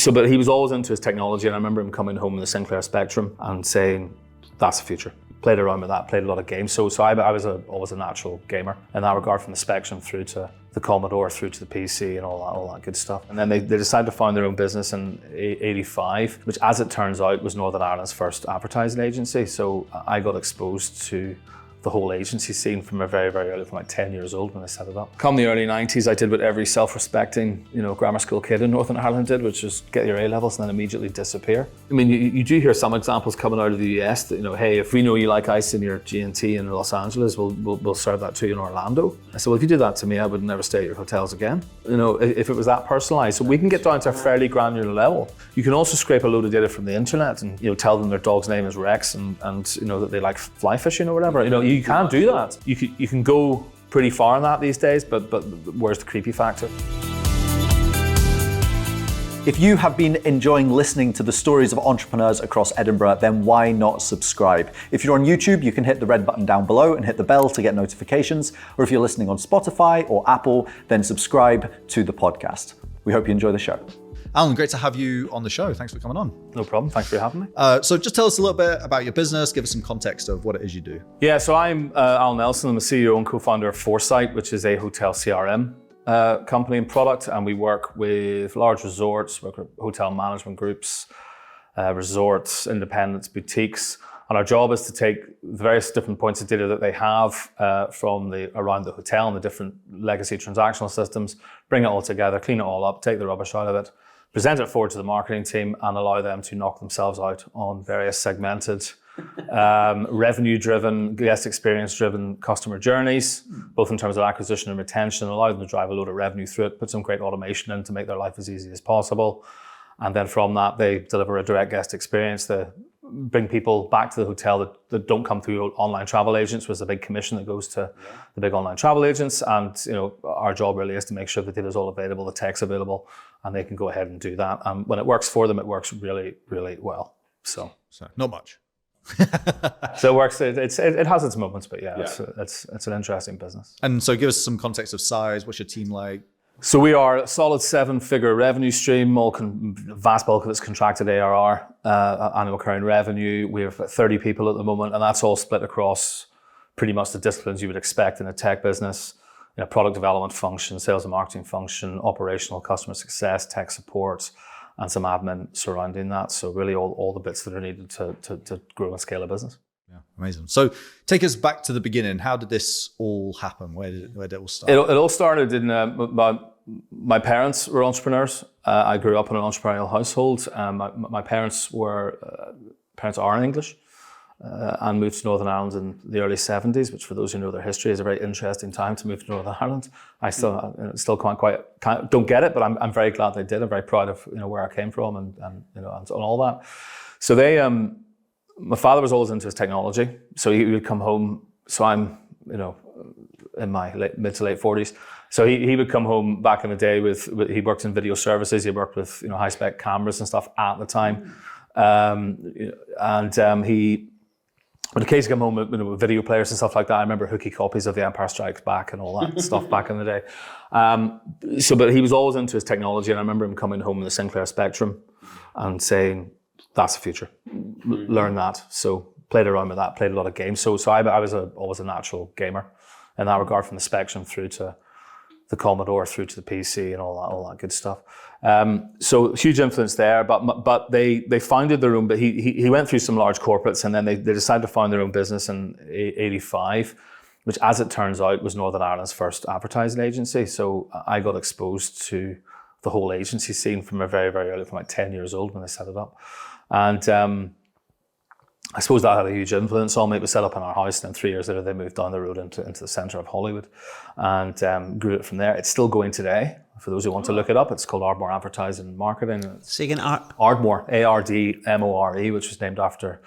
But he was always into his technology, and I remember him coming home with the Sinclair Spectrum and saying, that's the future. Played around with that, played a lot of games. So I was always a natural gamer in that regard, from the Spectrum through to the Commodore, through to the PC and all that good stuff. And then they decided to found their own business in '85, which, as it turns out, was Northern Ireland's first advertising agency. So I got exposed to the whole agency scene from a very, very early, from like 10 years old when I set it up. Come the early 90s, I did what every self-respecting, grammar school kid in Northern Ireland did, which is get your A-levels and then immediately disappear. I mean, you do hear some examples coming out of the US that, hey, if we know you like ice in your G&T in Los Angeles, we'll serve that to you in Orlando. I said, well, if you did that to me, I would never stay at your hotels again. If it was that personalized. So we can get down to a fairly granular level. You can also scrape a load of data from the internet and, tell them their dog's name is Rex and that they like fly fishing or whatever. You can't do that. You can go pretty far in that these days, but where's the creepy factor? If you have been enjoying listening to the stories of entrepreneurs across Edinburgh, then why not subscribe? If you're on YouTube, you can hit the red button down below and hit the bell to get notifications. Or if you're listening on Spotify or Apple, then subscribe to the podcast. We hope you enjoy the show. Allan, great to have you on the show. Thanks for coming on. No problem. Thanks for having me. So just tell us a little bit about your business. Give us some context of what it is you do. Yeah, so I'm Allan Nelson. I'm the CEO and co-founder of Foresight, which is a hotel CRM company and product. And we work with large resorts, work with hotel management groups, resorts, independents, boutiques. And our job is to take the various different points of data that they have from around the hotel and the different legacy transactional systems, bring it all together, clean it all up, take the rubbish out of it, present it forward to the marketing team and allow them to knock themselves out on various segmented, revenue-driven, guest experience-driven customer journeys, both in terms of acquisition and retention, allow them to drive a load of revenue through it, put some great automation in to make their life as easy as possible. And then from that, they deliver a direct guest experience. They bring people back to the hotel that don't come through online travel agents, which is a big commission that goes to the big online travel agents. And our job really is to make sure the data is all available, the tech's available, and they can go ahead and do that. And when it works for them, it works really, really well. So not much. So it works. It has its moments, but yeah. It's an interesting business. And so give us some context of size. What's your team like? So we are a solid 7-figure revenue stream, vast bulk of it's contracted ARR, annual recurring revenue. We have 30 people at the moment, and that's all split across pretty much the disciplines you would expect in a tech business. Product development function, sales and marketing function, operational customer success, tech support, and some admin surrounding that. So really all the bits that are needed to grow and scale a business. Yeah, amazing. So take us back to the beginning. How did this all happen? Where did it all start? It all started in my parents were entrepreneurs. I grew up in an entrepreneurial household. My parents are English and moved to Northern Ireland in the early 70s, which for those who know their history is a very interesting time to move to Northern Ireland. I still don't get it, but I'm very glad they did. I'm very proud of where I came from and all that. So my father was always into his technology, so he would come home. So I'm in my mid to late 40s. So he would come home back in the day he worked in video services. He worked with high spec cameras and stuff at the time, he would occasionally come home with video players and stuff like that. I remember hooky copies of The Empire Strikes Back and all that stuff back in the day. But he was always into his technology, and I remember him coming home with the Sinclair Spectrum and saying, "That's the future. Learn that." So played around with that, played a lot of games. So I was always a natural gamer in that regard, from the Spectrum through to the Commodore, through to the PC and all that good stuff. So huge influence there, but they founded their own, but he went through some large corporates, and then they decided to found their own business in '85, which, as it turns out, was Northern Ireland's first advertising agency. So I got exposed to the whole agency scene from a very, very early, from like 10 years old when I set it up. And I suppose that had a huge influence on me. It was set up in our house, and then 3 years later they moved down the road into the centre of Hollywood and grew it from there. It's still going today. For those who want to look it up, it's called Ardmore Advertising and Marketing. So you can Ardmore, Ardmore, which was named after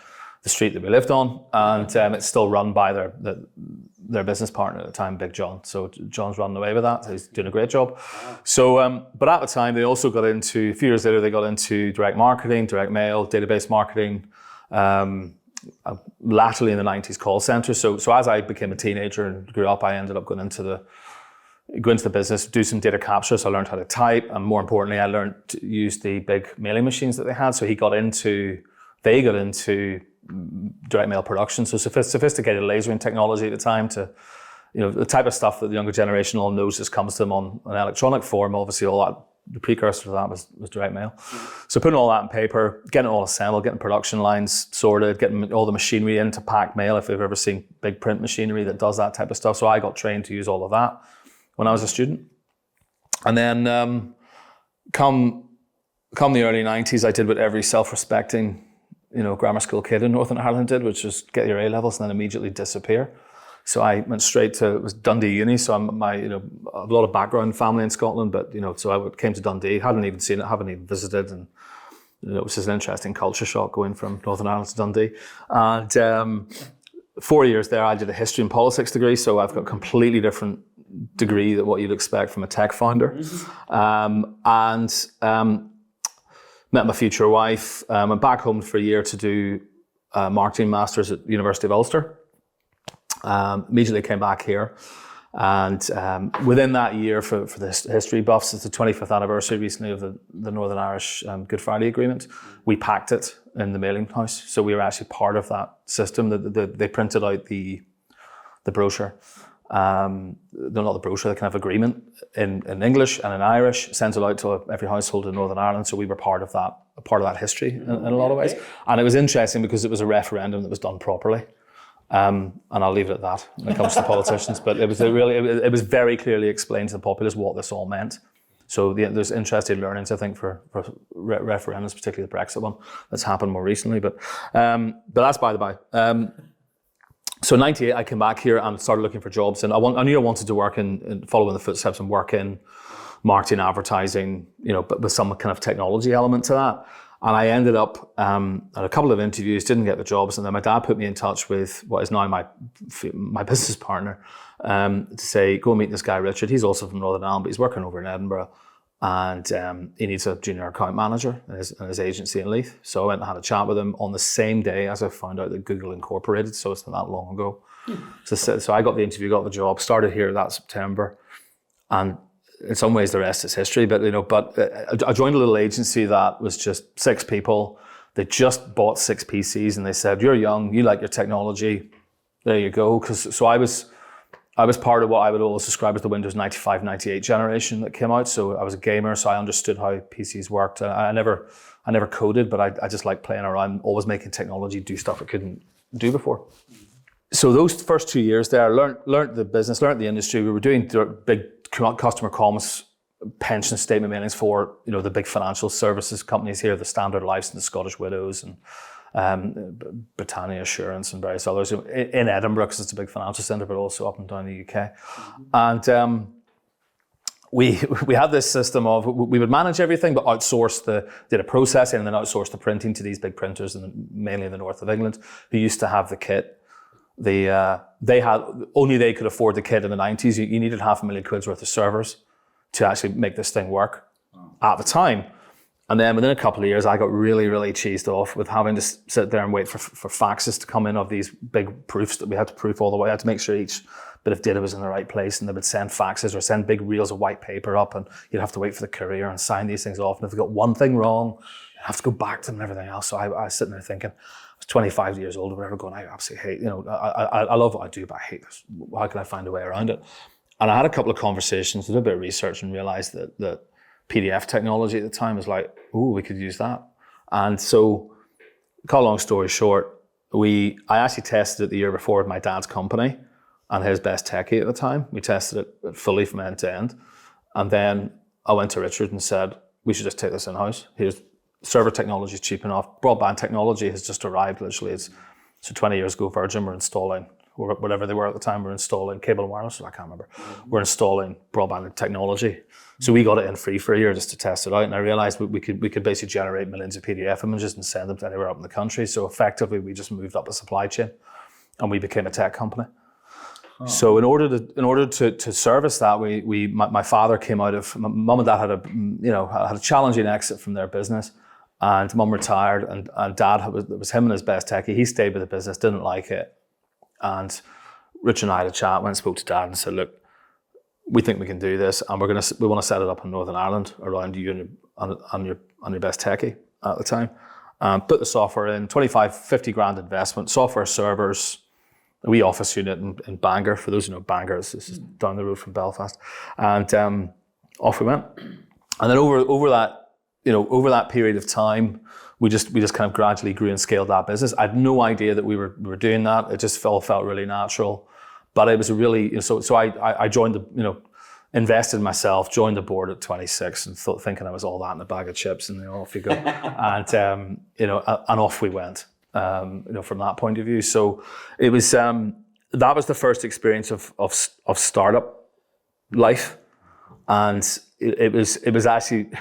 the street that we lived on, and it's still run by their business partner at the time, Big John. So John's running away with that. He's doing a great job. So, but at the time, they also got into, a few years later, they got into direct marketing, direct mail, database marketing, latterly in the 90s, call centers. So as I became a teenager and grew up, I ended up going into go into the business, do some data capture. So I learned how to type, and more importantly, I learned to use the big mailing machines that they had. So they got into direct mail production. So sophisticated lasering technology at the time to, the type of stuff that the younger generation all knows just comes to them on an electronic form. Obviously, all that, the precursor to that was direct mail. So putting all that on paper, getting it all assembled, getting production lines sorted, getting all the machinery in to pack mail, if you've ever seen big print machinery that does that type of stuff. So I got trained to use all of that when I was a student. And then come the early 90s, I did what every self-respecting, grammar school kid in Northern Ireland did, which was get your A-levels and then immediately disappear. So I went straight to, it was Dundee Uni. So I have a lot of background family in Scotland, but, so I came to Dundee, hadn't even seen it, haven't even visited. And, it was just an interesting culture shock going from Northern Ireland to Dundee. And 4 years there, I did a history and politics degree. So I've got a completely different degree than what you'd expect from a tech founder. Met my future wife. Went back home for a year to do a marketing masters at the University of Ulster. Immediately came back here, and within that year, for the history buffs, it's the 25th anniversary recently of the Northern Irish Good Friday Agreement. We packed it in the mailing house, so we were actually part of that system. They printed out the brochure. Not the brochure, the kind of agreement in English and in Irish, sent it out to every household in Northern Ireland. So we were part of that history in a lot of ways. And it was interesting because it was a referendum that was done properly. And I'll leave it at that when it comes to politicians. But it was very clearly explained to the populace what this all meant. So there's interesting learnings, I think, for referendums, particularly the Brexit one that's happened more recently. But that's by the by. So in 98, I came back here and started looking for jobs. And I knew I wanted to work in following the footsteps and work in marketing, advertising, but with some kind of technology element to that. And I ended up at a couple of interviews, didn't get the jobs. And then my dad put me in touch with what is now my business partner to say, go and meet this guy, Richard. He's also from Northern Ireland, but he's working over in Edinburgh. And he needs a junior account manager in his agency in Leith. So I went and had a chat with him on the same day as I found out that Google incorporated. So it's not that long ago. So I got the interview, got the job, started here that September. And in some ways the rest is history. But I joined a little agency that was just 6 people. They just bought 6 PCs and they said, you're young, you like your technology, there you go. So I was part of what I would always describe as the Windows 95, 98 generation that came out. So I was a gamer, so I understood how PCs worked. I never coded, but I just like playing around, always making technology do stuff it couldn't do before. So those first 2 years there, I learned the business, learned the industry. We were doing big customer comms, pension statement mailings for the big financial services companies here, the Standard Lives and the Scottish Widows and Britannia Assurance and various others in Edinburgh because it's a big financial centre, but also up and down the UK. And we had this system of we would manage everything, but outsource the data processing and then outsource the printing to these big printers, mainly in the north of England, who used to have the kit. They could afford the kit in the 90s. You needed £500,000 worth of servers to actually make this thing work at the time. And then within a couple of years, I got really, really cheesed off with having to sit there and wait for faxes to come in of these big proofs that we had to proof all the way. I had to make sure each bit of data was in the right place, and they would send faxes or send big reels of white paper up, and you'd have to wait for the courier and sign these things off. And if they got one thing wrong, you'd have to go back to them and everything else. So I was sitting there thinking, I was 25 years old or whatever, going, I absolutely hate, I love what I do, but I hate this. How can I find a way around it? And I had a couple of conversations, did a bit of research, and realized that PDF technology at the time was like, ooh, we could use that. And so, cut a long story short, I actually tested it the year before with my dad's company and his best techie at the time. We tested it fully from end to end. And then I went to Richard and said, we should just take this in-house. Here's server technology is cheap enough. Broadband technology has just arrived, literally. So 20 years ago, Virgin were installing, or whatever they were at the time, were installing cable and wireless, I can't remember. We're installing broadband technology. So we got it in free for a year just to test it out. And I realized we could basically generate millions of PDF images and send them to anywhere up in the country. So effectively, we just moved up the supply chain and we became a tech company. Oh. So in order to service that, my father came out of, my mum and dad had a challenging exit from their business. And mum retired, and dad, it was him and his best techie. He stayed with the business, didn't like it. And Rich and I had a chat, went and spoke to dad and said, look, we think we can do this, and we want to set it up in Northern Ireland around you and your best techie at the time. Put the software in, 50 grand investment, software servers, a wee office unit in Bangor. For those who know Bangor, this is down the road from Belfast, and off we went. And then over that period of time, we just kind of gradually grew and scaled that business. I had no idea that we were doing that. It just felt really natural. But it was a really, so I joined invested in myself, joined the board at 26 and thinking I was all that in a bag of chips, and off you go. And off we went, from that point of view. So it was, that was the first experience of startup life. And it was actually,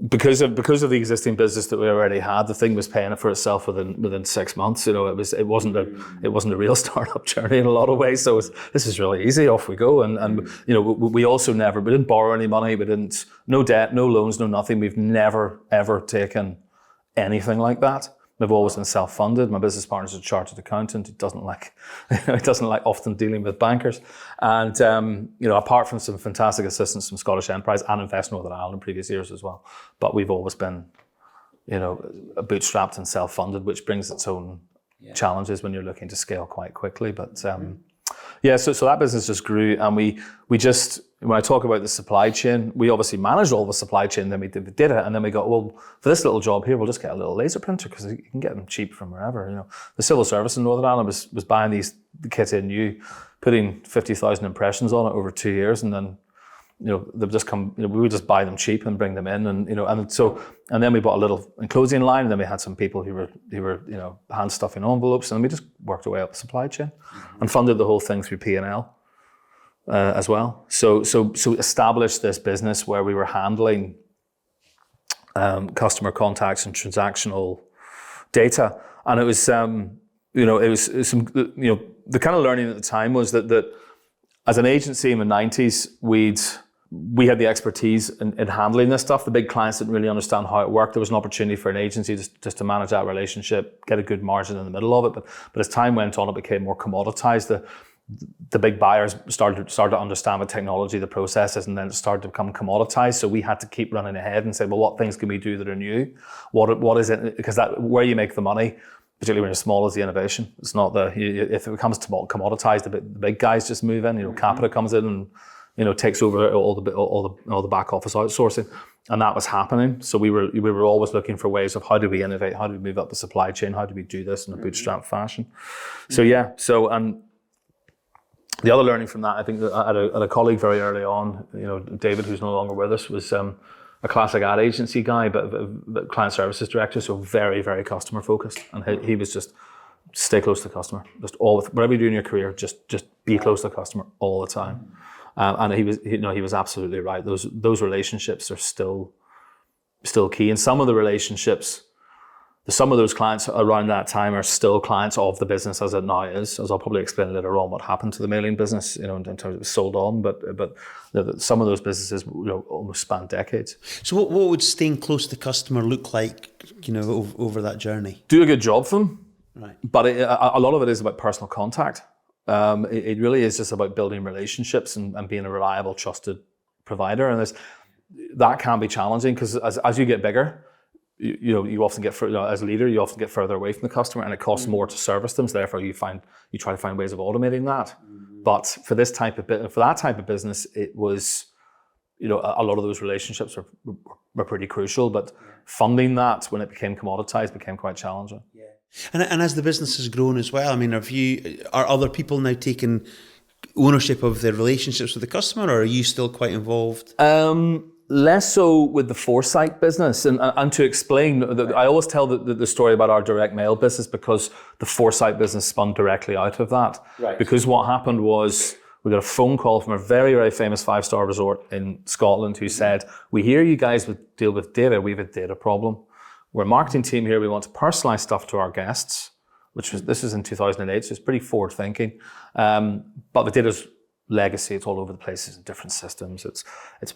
because of the existing business that we already had, the thing was paying for itself within 6 months. It wasn't a real startup journey in a lot of ways. So this is really easy. Off we go. And we also we didn't borrow any money. We didn't, no debt, no loans, no nothing. We've never ever taken anything like that. We've always been self-funded. My business partner's a chartered accountant. He doesn't like often dealing with bankers. And apart from some fantastic assistance from Scottish Enterprise and Invest Northern Ireland in previous years as well, but we've always been, bootstrapped and self-funded, which brings its own challenges when you're looking to scale quite quickly. But so that business just grew, and we just, when I talk about the supply chain, we obviously managed all the supply chain, then we did it, and then we got, well, for this little job here, we'll just get a little laser printer because you can get them cheap from wherever. The civil service in Northern Ireland was buying the kit in new, putting 50,000 impressions on it over 2 years, and then they've just come. We would just buy them cheap and bring them in, and then we bought a little enclosing line, and then we had some people who were hand stuffing envelopes, and we just worked our way up the supply chain and funded the whole thing through P&L. As well. So established this business where we were handling customer contacts and transactional data, and it was the kind of learning at the time was that as an agency in the 90s, we had the expertise in handling this stuff. The big clients didn't really understand how it worked. There was an opportunity for an agency just to manage that relationship, get a good margin in the middle of it. But as time went on, it became more commoditized. The big buyers started to understand the technology, the processes, and then it started to become commoditized. So we had to keep running ahead and say, well, what things can we do that are new? What is it? Because where you make the money, particularly when you're small, is the innovation. It's not if it becomes commoditized, the big guys just move in. Capita comes in and takes over all the back office outsourcing, and that was happening. So we were always looking for ways of how do we innovate, how do we move up the supply chain, how do we do this in a bootstrap fashion. And the other learning from that, I think that I had a colleague very early on, David, who's no longer with us, was a classic ad agency guy, but client services director, so very, very customer focused. And he was just stay close to the customer. Just whatever you do in your career, just be close to the customer all the time. And he was absolutely right. Those relationships are still key. And some of the relationships, some of those clients around that time are still clients of the business as it now is. As I'll probably explain later on what happened to the mailing business, in terms of it was sold on, but some of those businesses almost span decades. So what would staying close to the customer look like, over that journey? Do a good job for them. Right. But a lot of it is about personal contact. It really is just about building relationships and being a reliable, trusted provider. And that can be challenging because as you get bigger, you often get as a leader, you often get further away from the customer, and it costs more to service them. So therefore, you try to find ways of automating that. But for that type of business, it was, a lot of those relationships were pretty crucial. But funding that when it became commoditized became quite challenging. Yeah. And as the business has grown as well, I mean, are other people now taking ownership of the relationships with the customer, or are you still quite involved? Less so with the Foresight business, and to explain, I always tell the story about our direct mail business because the Foresight business spun directly out of that. Right. Because what happened was we got a phone call from a very, very famous 5-star resort in Scotland who said, "We hear you guys would deal with data. We have a data problem. We're a marketing team here. We want to personalize stuff to our guests," this was in 2008, so it's pretty forward thinking. But the data's legacy, it's all over the place, it's in different systems, it's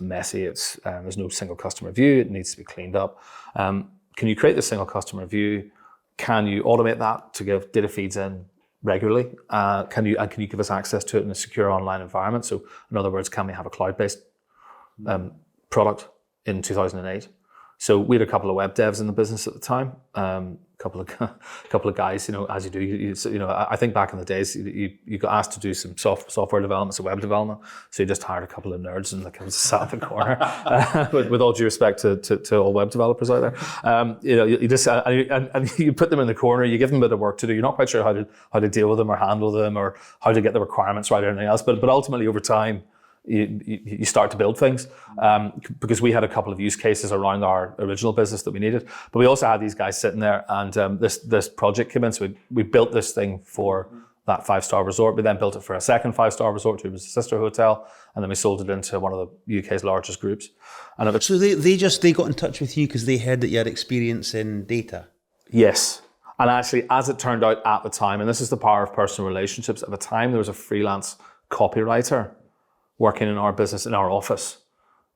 messy, there's no single customer view, it needs to be cleaned up. Can you create the single customer view? Can you automate that to give data feeds in regularly? Can you give us access to it in a secure online environment? So in other words, can we have a cloud-based product in 2008? So we had a couple of web devs in the business at the time, couple of guys, as you do. I think back in the days, you got asked to do some software development, some web development. So you just hired a couple of nerds and kind of sat in the corner. with all due respect to all web developers out there, you just and you put them in the corner. You give them a bit of work to do. You're not quite sure how to deal with them or handle them or how to get the requirements right or anything else. But ultimately, over time, you start to build things, because we had a couple of use cases around our original business that we needed, but we also had these guys sitting there, and this project came in. So we built this thing for that 5-star resort. We then built it for a second 5-star resort, who was a sister hotel, and then we sold it into one of the UK's largest groups. And so they got in touch with you because they heard that you had experience in data. Yes. And actually, as it turned out at the time, and this is the power of personal relationships, at the time there was a freelance copywriter working in our business, in our office.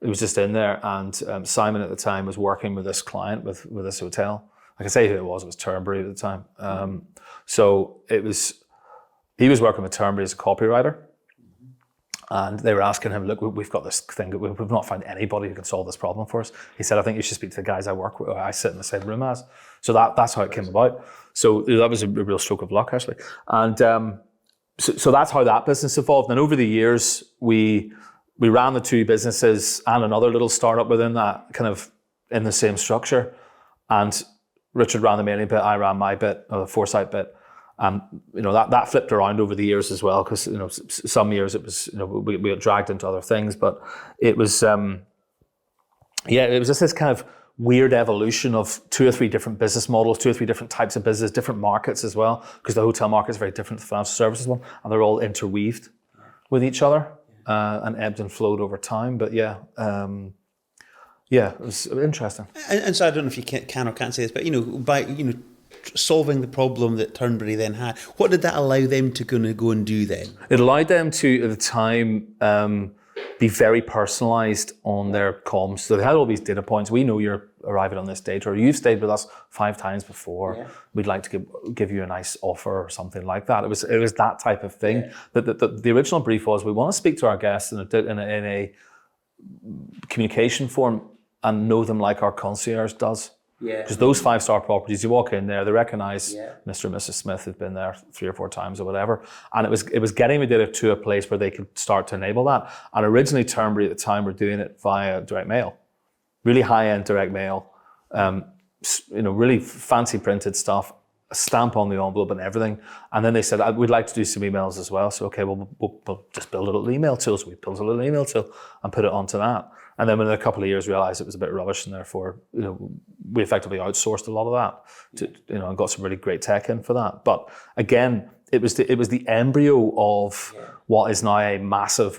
It was just in there, and Simon at the time was working with this client, with this hotel. I can say who it was Turnberry at the time. So he was working with Turnberry as a copywriter, and they were asking him, look, we've got this thing, we've not found anybody who can solve this problem for us. He said, I think you should speak to the guys I work with, or I sit in the same room as. So that's how it came about. So that was a real stroke of luck, actually. And So that's how that business evolved. And over the years, we ran the two businesses and another little startup within that, kind of in the same structure. And Richard ran the mailing bit, I ran my bit, or the foresight bit. That flipped around over the years as well, because some years it was we got dragged into other things, but it was it was just this kind of weird evolution of 2 or 3 different business models, 2 or 3 different types of business, different markets as well, because the hotel market is very different to the financial services one, and they're all interweaved with each other and ebbed and flowed over time. But it was interesting. And so I don't know if you can or can't say this, but by solving the problem that Turnberry then had, what did that allow them to go and do then? It allowed them to, at the time, be very personalised on their comms. So they had all these data points. We know you're arriving on this date, or you've stayed with us 5 times before. Yeah. We'd like to give you a nice offer or something like that. It was that type of thing. Yeah. The original brief was, we want to speak to our guests in a communication form and know them like our concierge does. Yeah. Because those 5-star properties, you walk in there, they recognise Mr. and Mrs. Smith who've been there 3 or 4 times or whatever. And it was getting the data to a place where they could start to enable that. And originally Turnberry at the time were doing it via direct mail, really high-end direct mail, really fancy printed stuff, a stamp on the envelope and everything. And then they said, we'd like to do some emails as well. So okay, we'll just build a little email tool. So we built a little email tool and put it onto that. And then within a couple of years, realised it was a bit rubbish, and therefore, we effectively outsourced a lot of that, and got some really great tech in for that. But again, it was the embryo of what is now a massive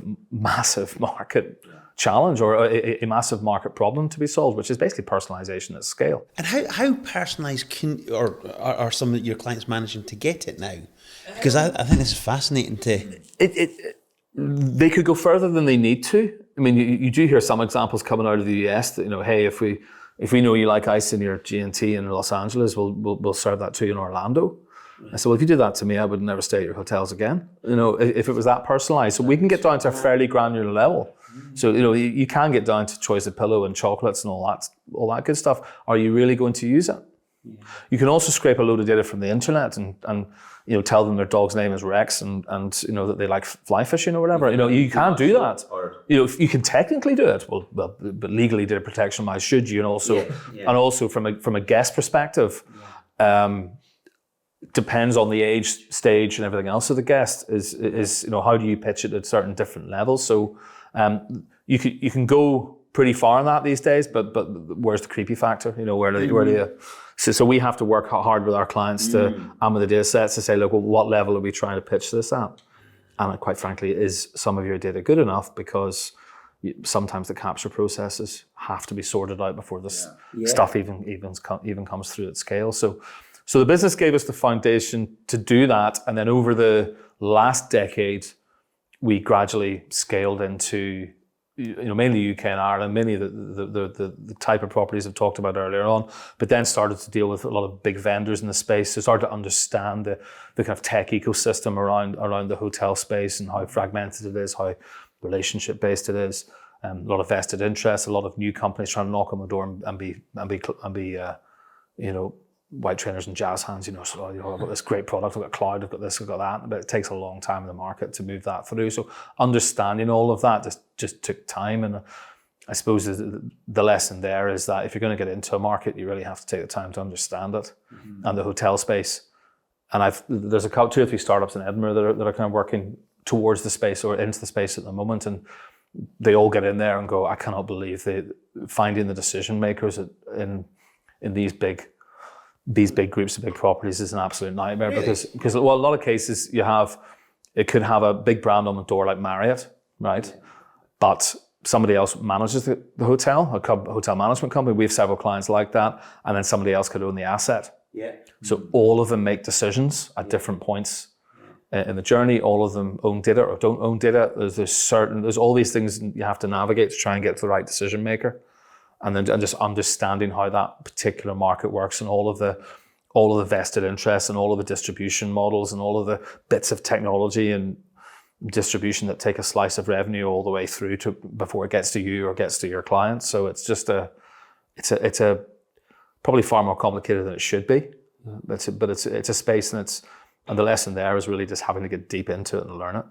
market challenge, or a massive market problem to be solved, which is basically personalisation at scale. And how personalised are some of your clients managing to get it now? Because I think this is fascinating They could go further than they need to. I mean, you do hear some examples coming out of the US that, hey, if we know you like ice in your G&T in Los Angeles, we'll serve that to you in Orlando. I said, well, if you did that to me, I would never stay at your hotels again. If it was that personalised. So we can get down to a fairly granular level. So, you can get down to choice of pillow and chocolates and all that good stuff. Are you really going to use it? Yeah. You can also scrape a load of data from the internet and tell them their dog's name is Rex and that they like fly fishing or whatever. You can do that. You can technically do it. Well, but legally, data protection wise, should you? And also from a guest perspective, depends on the age, stage, and everything else of the guest. Is how do you pitch it at certain different levels? So you can go pretty far on that these days, but where's the creepy factor? Where do you? So we have to work hard with our clients and with the data sets to say, look, well, what level are we trying to pitch this at? And quite frankly, is some of your data good enough? Because sometimes the capture processes have to be sorted out before this stuff even comes through at scale. So the business gave us the foundation to do that, and then over the last decade, we gradually scaled into mainly UK and Ireland, mainly the type of properties I've talked about earlier on, but then started to deal with a lot of big vendors in the space. So started to understand the kind of tech ecosystem around the hotel space and how fragmented it is, how relationship based it is. A lot of vested interest, a lot of new companies trying to knock on the door and be white trainers and jazz hands. So I've got this great product, I've got cloud, I've got this, I've got that, but it takes a long time in the market to move that through. So understanding all of that just took time, and I suppose the lesson there is that if you're going to get into a market, you really have to take the time to understand it, and the hotel space. And there's 2 or 3 startups in Edinburgh that are kind of working towards the space or into the space at the moment, and they all get in there and go, I cannot believe finding the decision makers in these big groups of big properties is an absolute nightmare. Really? Because a lot of cases it could have a big brand on the door like Marriott, right? Yeah. But somebody else manages the hotel, a hotel management company. We have several clients like that, and then somebody else could own the asset. Yeah. So all of them make decisions at different points in the journey. All of them own data or don't own data. There's all these things you have to navigate to try and get to the right decision maker. And just understanding how that particular market works, and all of the vested interests and all of the distribution models and all of the bits of technology and distribution that take a slice of revenue all the way through to before it gets to you or gets to your clients. So it's just it's probably far more complicated than it should be. But it's a space, and the lesson there is really just having to get deep into it and learn it.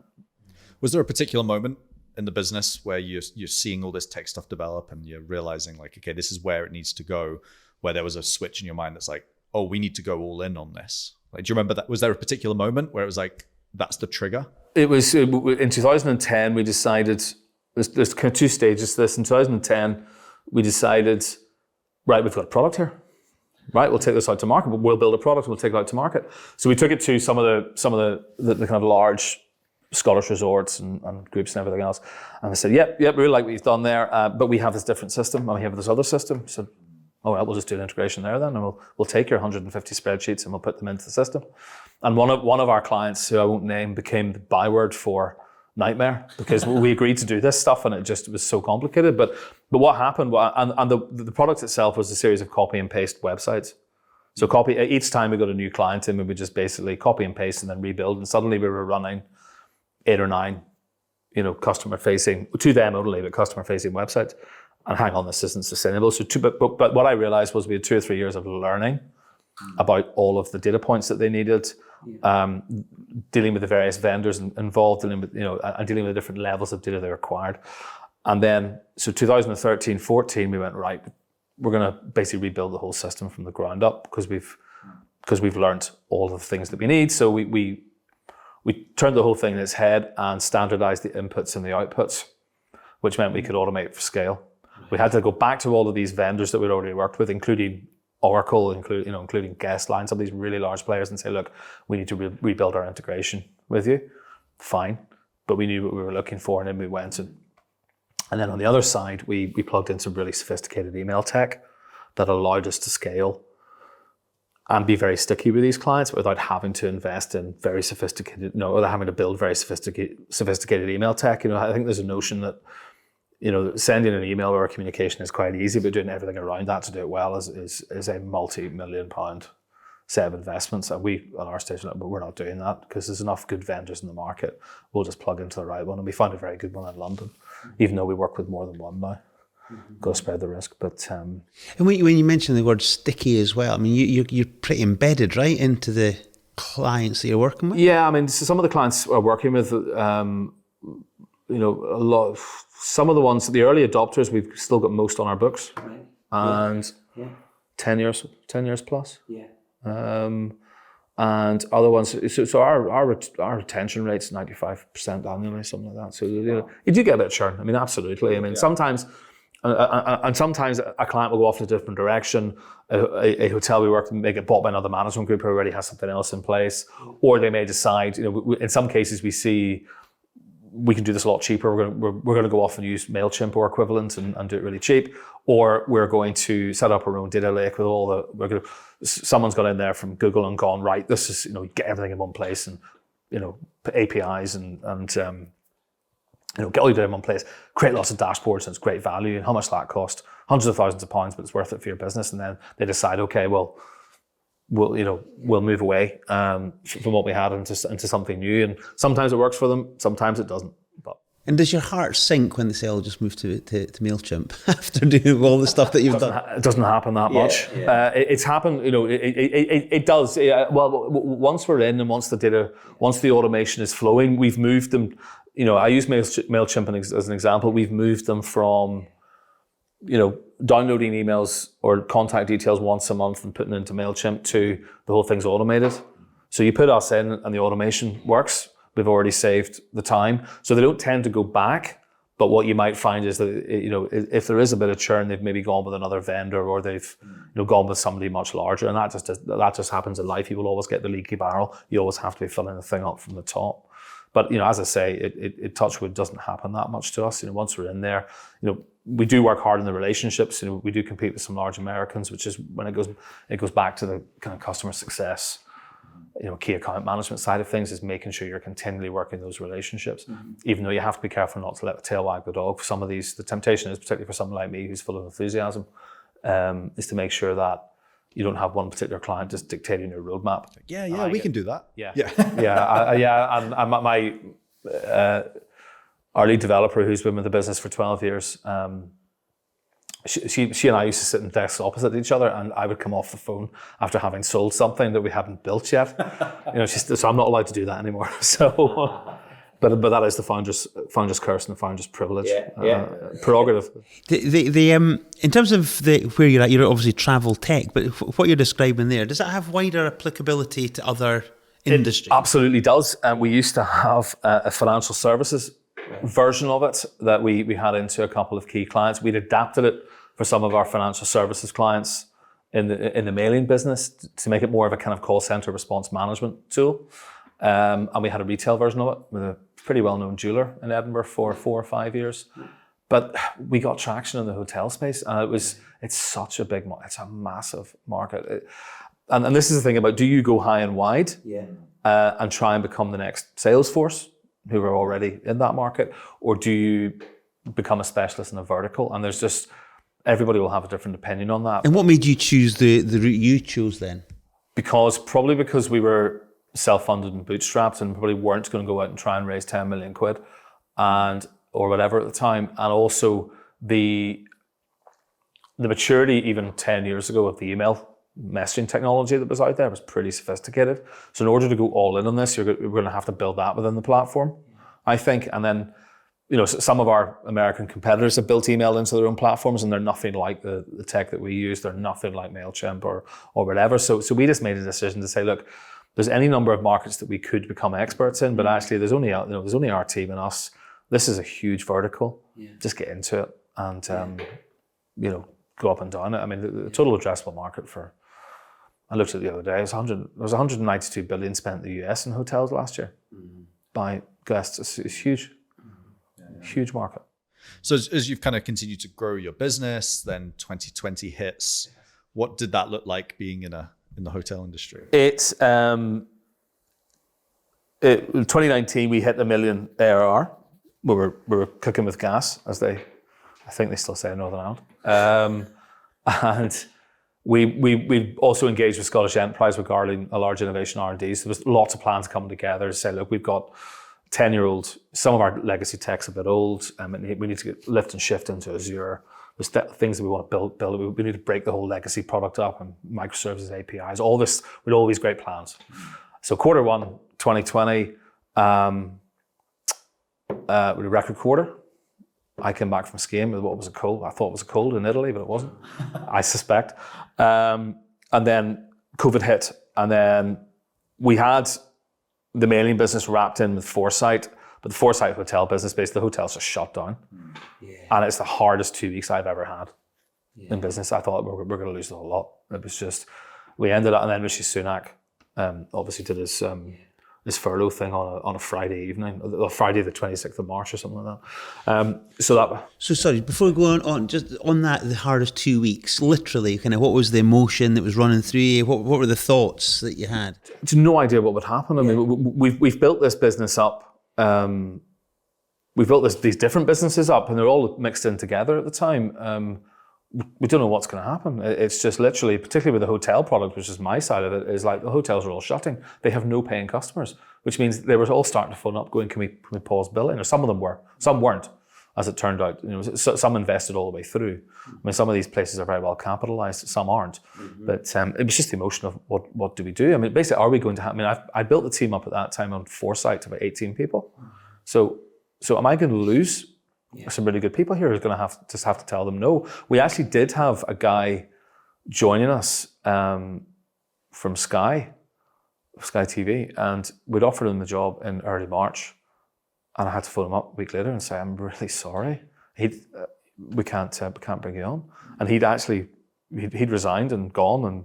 Was there a particular moment in the business where you're seeing all this tech stuff develop and you're realizing like, okay, this is where it needs to go, where there was a switch in your mind that's like, oh, we need to go all in on this? Like, do you remember that? Was there a particular moment where it was like, that's the trigger? It was in 2010, we decided, there's kind of 2 stages to this. In 2010, we decided, right, we've got a product here. Right, we'll take this out to market. We'll build a product. We'll take it out to market. So we took it to some of the kind of large Scottish resorts and groups and everything else, and they said, "Yep, we really like what you've done there, but we have this different system, and we have this other system." So, oh well, we'll just do an integration there then, and we'll take your 150 spreadsheets and we'll put them into the system. And one of our clients, who I won't name, became the byword for nightmare, because we agreed to do this stuff and it was so complicated. But what happened, and the product itself was a series of copy and paste websites. So each time we got a new client in, we would just basically copy and paste and then rebuild, and suddenly we were running 8 or 9, customer facing, to them only, but customer facing websites. And hang on, this isn't sustainable. So but what I realized was we had 2 or 3 years of learning about all of the data points that they needed, dealing with the various vendors involved, dealing with the different levels of data they required. And then, so 2013, 14, we went, right, we're going to basically rebuild the whole system from the ground up, because we've learned all of the things that we need. So we turned the whole thing on its head and standardized the inputs and the outputs, which meant we could automate for scale. We had to go back to all of these vendors that we'd already worked with, including Oracle, including Guestline, some of these really large players, and say, look, we need to rebuild our integration with you. Fine. But we knew what we were looking for, and then we went and then on the other side, we plugged in some really sophisticated email tech that allowed us to scale and be very sticky with these clients without having to invest in very sophisticated, without having to build very sophisticated email tech. I think there's a notion that, sending an email or a communication is quite easy, but doing everything around that to do it well is a multi-million-pound set of investments. And we, at our stage, but we're not doing that, because there's enough good vendors in the market. We'll just plug into the right one, and we found a very good one in London, even though we work with more than one now. Go spread the risk, but and when you mention the word sticky as well, I mean, you're pretty embedded right into the clients that you're working with. Yeah, I mean, so some of the clients we're working with, a lot. Some of the ones, the early adopters, we've still got most on our books, right. And 10 years plus. Yeah. And other ones, so our retention rate's 95% annually, something like that. So you do get a bit of churn. I mean, absolutely. I mean, sometimes. And sometimes a client will go off in a different direction. A hotel we work with may get bought by another management group who already has something else in place, or they may decide. In some cases, we see we can do this a lot cheaper. We're going to go off and use MailChimp or equivalent and do it really cheap, or we're going to set up our own data lake with all the. Someone's got in there from Google and gone, right, this is get everything in one place, and APIs and get all your data in one place, create lots of dashboards, and it's great value. And how much that cost? Hundreds of thousands of pounds, but it's worth it for your business. And then they decide, okay, well, we'll move away from what we had into something new. And sometimes it works for them, sometimes it doesn't. And does your heart sink when they say, "I'll just move to MailChimp" after doing all the stuff that you've done? It doesn't happen that much. It's happened, it does. Well, once we're in and once the automation is flowing, we've moved them. I use MailChimp as an example. We've moved them from, downloading emails or contact details once a month and putting into MailChimp to the whole thing's automated. So you put us in and the automation works. We've already saved the time. So they don't tend to go back. But what you might find is that, if there is a bit of churn, they've maybe gone with another vendor or they've gone with somebody much larger. And that just happens in life. You will always get the leaky barrel. You always have to be filling the thing up from the top. But, as I say, it touch wood doesn't happen that much to us. Once we're in there, we do work hard in the relationships. We do compete with some large Americans, which is when it goes back to the kind of customer success, key account management side of things, is making sure you're continually working those relationships, even though you have to be careful not to let the tail wag the dog. For some of these, the temptation is, particularly for someone like me who's full of enthusiasm, is to make sure that you don't have one particular client just dictating your roadmap. We can do that. And our lead developer, who's been with the business for 12 years, she and I used to sit in desks opposite each other, and I would come off the phone after having sold something that we hadn't built yet. So I'm not allowed to do that anymore. So, but that is the founder's curse and the founder's privilege, prerogative. In terms of where you're at, you're obviously travel tech, but what you're describing there, does that have wider applicability to other industries? It absolutely does. And we used to have a financial services version of it that we had into a couple of key clients. We'd adapted it for some of our financial services clients in the mailing business to make it more of a kind of call center response management tool. And we had a retail version of it with a pretty well-known jeweler in Edinburgh for 4 or 5 years. But we got traction in the hotel space, and it's such a big market. It's a massive market. And this is the thing about, do you go high and wide and try and become the next Salesforce, who are already in that market, or do you become a specialist in a vertical? And there's just, everybody will have a different opinion on that. And what made you choose the route you chose then? Probably because we were self-funded and bootstrapped and probably weren't going to go out and try and raise 10 million quid or whatever at the time. And also the maturity even 10 years ago of the email messaging technology that was out there was pretty sophisticated. So in order to go all in on this, we're going to have to build that within the platform, I think. And then, some of our American competitors have built email into their own platforms, and they're nothing like the tech that we use. They're nothing like MailChimp or whatever. So we just made a decision to say, look, there's any number of markets that we could become experts in, but actually there's only our team and us. This is a huge vertical. Just get into it and go up and down it. I mean, the total addressable market I looked at it the other day, there was 192 billion spent in the US in hotels last year by guests. It's huge. Huge market. So as you've kind of continued to grow your business, then 2020 hits. What did that look like being in the hotel industry? It's 2019 we hit 1 million ARR. We were cooking with gas, I think they still say in Northern Ireland. And we also engaged with Scottish Enterprise regarding a large innovation R&D. So there was lots of plans coming together to say, look, we've got 10-year-old, some of our legacy tech's a bit old, and we need to lift and shift into Azure. There's things that we want to build. We need to break the whole legacy product up and microservices, APIs, all this, with all these great plans. So quarter 1, 2020, with a record quarter. I came back from skiing with what was a cold. I thought it was a cold in Italy, but it wasn't, I suspect. And then COVID hit. And then we had the mailing business wrapped in with Foresight, but the Foresight hotel business, basically the hotels just shut down. And it's the hardest 2 weeks I've ever had in business. I thought we're going to lose the whole lot. It was just, we ended up, and then Rishi Sunak obviously did his furlough thing on a Friday evening, or Friday the 26th of March or something like that. So sorry, before we go on, just on that, the hardest 2 weeks, literally, kind of what was the emotion that was running through you? What were the thoughts that you had? No idea what would happen. I mean, we've built this business up we built these different businesses up, and they're all mixed in together at the time. We don't know what's going to happen. It's just literally, particularly with the hotel product, which is my side of it, is like the hotels are all shutting. They have no paying customers, which means they were all starting to phone up going, can we pause billing? Or some of them were, some weren't, as it turned out. Some invested all the way through. I mean, some of these places are very well capitalized, some aren't. But it was just the emotion of what do we do? I mean, basically, are we going to have, I mean, I built the team up at that time on foresight to about 18 people. So am I going to lose some really good people here who's going to have to tell them no? We actually did have a guy joining us from Sky TV, and we'd offered him the job in early March, and I had to phone him up a week later and say, I'm really sorry, we can't bring you on. And he'd resigned and gone, and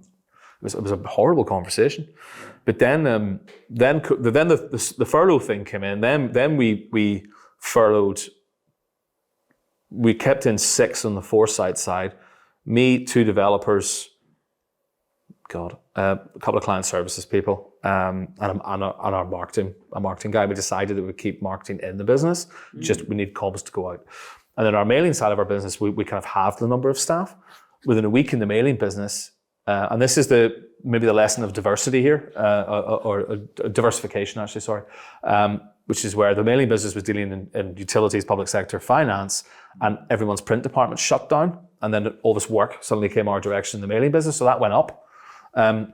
it was a horrible conversation. But then the furlough thing came in. Then we furloughed. We kept in 6 on the foresight side, me, 2 developers, a couple of client services people, and our marketing guy. We decided that we'd keep marketing in the business, just we need comms to go out. And then our mailing side of our business, we kind of halved the number of staff. Within a week in the mailing business, and this is maybe the lesson of diversity here, or diversification actually, sorry. Which is where the mailing business was dealing in utilities, public sector, finance, and everyone's print department shut down. And then all this work suddenly came our direction in the mailing business, so that went up. And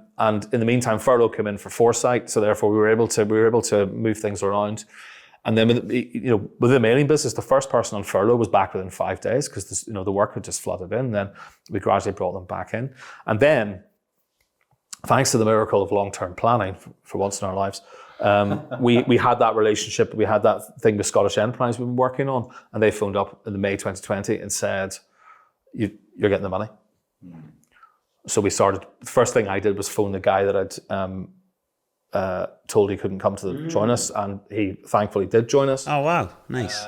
in the meantime, furlough came in for foresight, so therefore we were able to move things around. And then with the mailing business, the first person on furlough was back within 5 days because the work had just flooded in. Then we gradually brought them back in, and then thanks to the miracle of long-term planning, for once in our lives. We had that relationship, we had that thing with Scottish Enterprise we've been working on, and they phoned up in May 2020 and said, you're getting the money. So we started, the first thing I did was phone the guy that I'd told he couldn't come to join us, and he thankfully did join us. Oh wow, nice.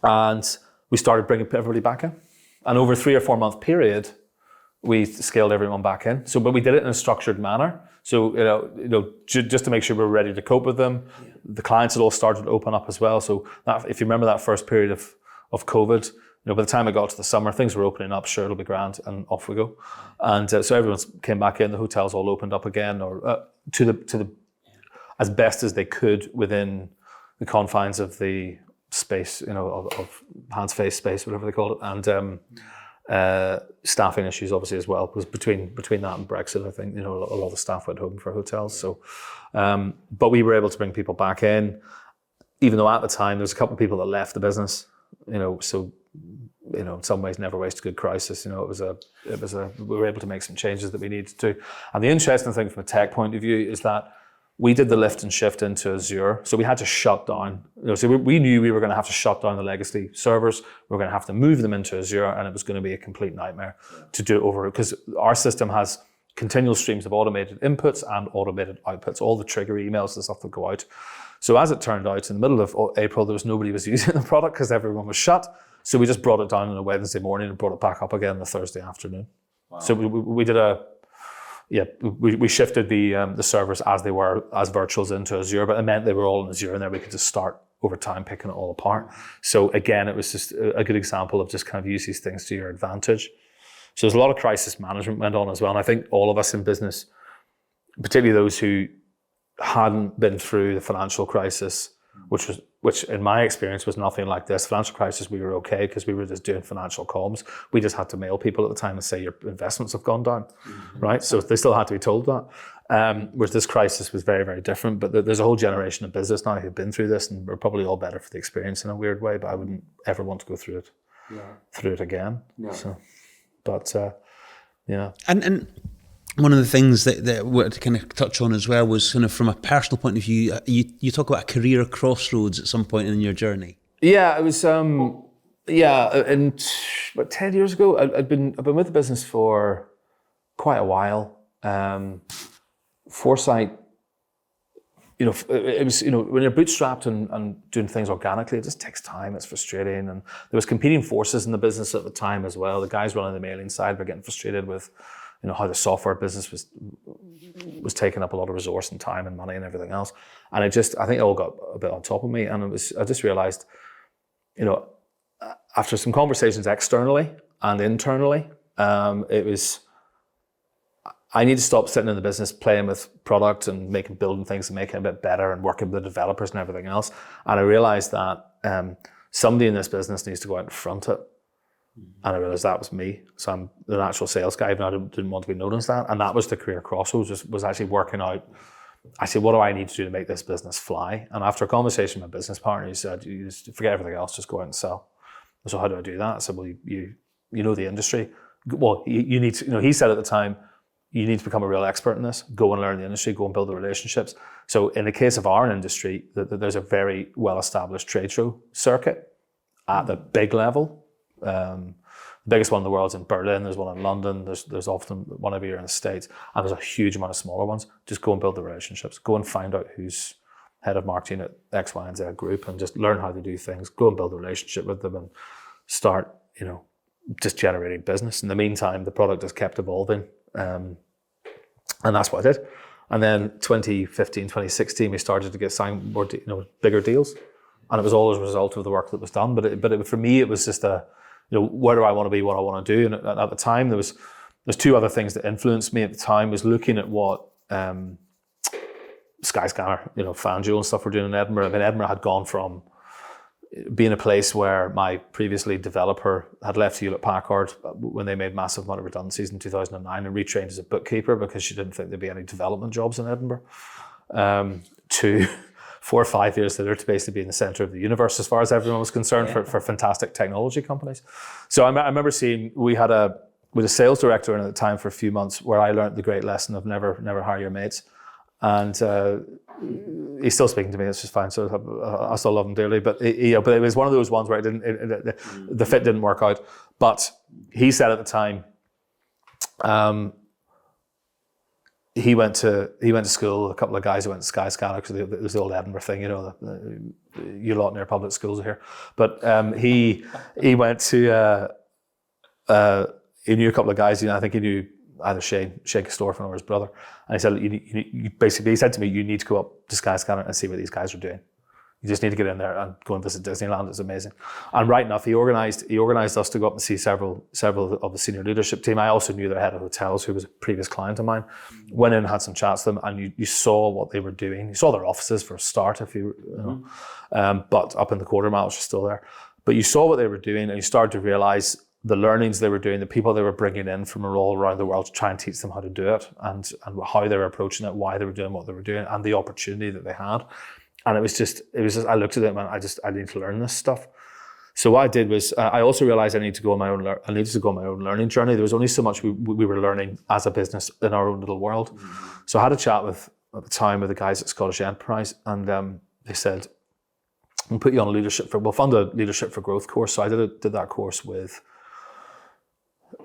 And we started bringing everybody back in. And over a 3 or 4 month period, we scaled everyone back in. So, but we did it in a structured manner. So, just to make sure we were ready to cope with them. Yeah. The clients had all started to open up as well. So if you remember that first period of COVID, by the time it got to the summer, things were opening up. Sure, it'll be grand, and off we go. And so everyone came back in. The hotels all opened up again, or to the as best as they could within the confines of the space, of hands, face, space, whatever they call it, and. Staffing issues obviously as well, because between that and Brexit, I think a lot of the staff went home for hotels. So, but we were able to bring people back in, even though at the time there was a couple of people that left the business. So in some ways, never waste a good crisis. We were able to make some changes that we needed to. And the interesting thing from a tech point of view is that we did the lift and shift into Azure. So we had to shut down. So we knew we were going to have to shut down the legacy servers. We were going to have to move them into Azure, and it was going to be a complete nightmare to do it over, because our system has continual streams of automated inputs and automated outputs, all the trigger emails and stuff that go out. So as it turned out, in the middle of April, nobody was using the product because everyone was shut. So we just brought it down on a Wednesday morning and brought it back up again on a Thursday afternoon. Wow. So we did we shifted the servers as they were, as virtuals, into Azure, but it meant they were all in Azure, and then we could just start over time picking it all apart. So again, it was just a good example of just kind of use these things to your advantage. So there's a lot of crisis management went on as well, and I think all of us in business, particularly those who hadn't been through the financial crisis, which in my experience was nothing like this. Financial crisis, we were okay because we were just doing financial comms. We just had to mail people at the time and say your investments have gone down, right? So they still had to be told that. Whereas this crisis was very, very different. But there's a whole generation of business now who've been through this, and we're probably all better for the experience in a weird way. But I wouldn't ever want to go through it again. Yeah. So, but yeah. And one of the things that we wanted to kind of touch on as well was kind of from a personal point of view, you talk about a career crossroads at some point in your journey. Yeah, it was, and about 10 years ago, I've been with the business for quite a while. Foresight, it was, when you're bootstrapped and doing things organically, it just takes time, it's frustrating. And there was competing forces in the business at the time as well. The guys running the mailing side were getting frustrated with how the software business was taking up a lot of resource and time and money and everything else. And I think it all got a bit on top of me. And I just realized, after some conversations externally and internally, I need to stop sitting in the business playing with product and building things and making it a bit better and working with the developers and everything else. And I realized that somebody in this business needs to go out and front it. And I realized that was me. So I'm the natural sales guy, but I didn't want to be known as that. And that was the career crossroads, was actually working out, actually, what do I need to do to make this business fly? And after a conversation with my business partner, he said, you just forget everything else, just go out and sell. So how do I do that? I said, well, you know the industry. Well, you need to, he said at the time, you need to become a real expert in this. Go and learn the industry, go and build the relationships. So in the case of our industry, there's a very well-established trade show circuit at the big level. The biggest one in the world is in Berlin. There's one in London. There's often one every year in the States. And there's a huge amount of smaller ones. Just go and build the relationships. Go and find out who's head of marketing at X, Y, and Z group and just learn how to do things. Go and build a relationship with them and start, just generating business. In the meantime, the product has kept evolving. And that's what I did. And then 2015, 2016, we started to get signed more, bigger deals. And it was all as a result of the work that was done. But for me, it was just where do I want to be, what I want to do. And at the time, there's two other things that influenced me at the time. Was looking at what Skyscanner, FanDuel and stuff were doing in Edinburgh. I mean, Edinburgh had gone from being a place where my previously developer had left Hewlett-Packard when they made massive amount of redundancies in 2009 and retrained as a bookkeeper because she didn't think there'd be any development jobs in Edinburgh, to 4 or 5 years later to basically be in the centre of the universe as far as everyone was concerned for fantastic technology companies. So I remember seeing we had a sales director in at the time for a few months where I learned the great lesson of never hire your mates. And he's still speaking to me. It's just fine. So I still love him dearly. But it was one of those ones where the fit didn't work out. But he said at the time, he went to school. A couple of guys who went to Skyscanner because it was the old Edinburgh thing, you lot in your public schools are here. But he went to he knew a couple of guys. I think he knew either Shane Storfin or his brother. And he said, he said to me, you need to go up to Skyscanner and see what these guys are doing. You just need to get in there and go and visit Disneyland. It's amazing. And right enough, he organised us to go up and see several of the senior leadership team. I also knew their head of hotels, who was a previous client of mine. Went in and had some chats with them, and you saw what they were doing. You saw their offices for a start, but up in the quarter miles, you're still there. But you saw what they were doing, and you started to realise the learnings they were doing, the people they were bringing in from all around the world to try and teach them how to do it, and how they were approaching it, why they were doing what they were doing, and the opportunity that they had. And it was just I looked at it and went, I need to learn this stuff. So what I did was, I also realized I needed to go on my own learning journey. There was only so much we were learning as a business in our own little world. Mm-hmm. So I had a chat at the time with the guys at Scottish Enterprise, and they said, we'll put you on we'll fund a Leadership for Growth course. So I did that course with,